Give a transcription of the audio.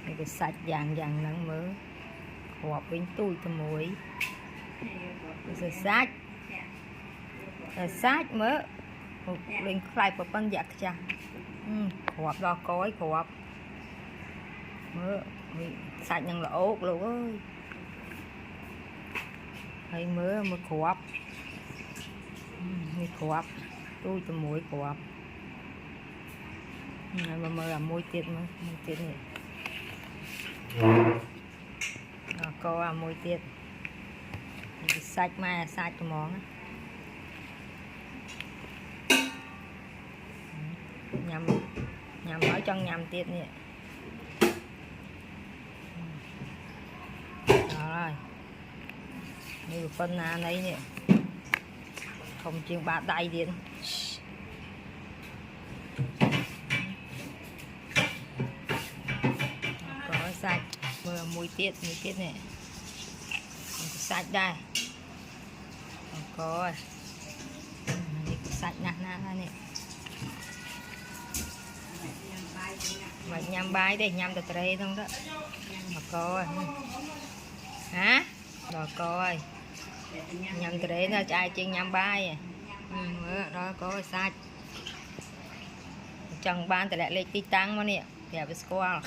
cái sạch vàng vàng nắng mớ họp với tôi cho muối sách mớ lên khai vào con giặc cha họp đo cối họp mớ sạch năng là ốt luôn ơi hay mớ họp họp tôi cho muối họp mà mơ là môi tiết mà môi tiết này có môi tiết sạch mà sạch cái món nhằm ở trong nhằm tiết nè rồi như phân nào đấy nè không chịu bát tay điện có sạch vừa mùi tiết này sạch đây có sạch nè nè mà nhâm bài đây nhâm từ đây không đó mà coi hả rồi coi nhâm từ đấy nó trai trên nhâm bài đó có sạch chẳng ban từ lại lấy tí tăng mà nè đẹp với squall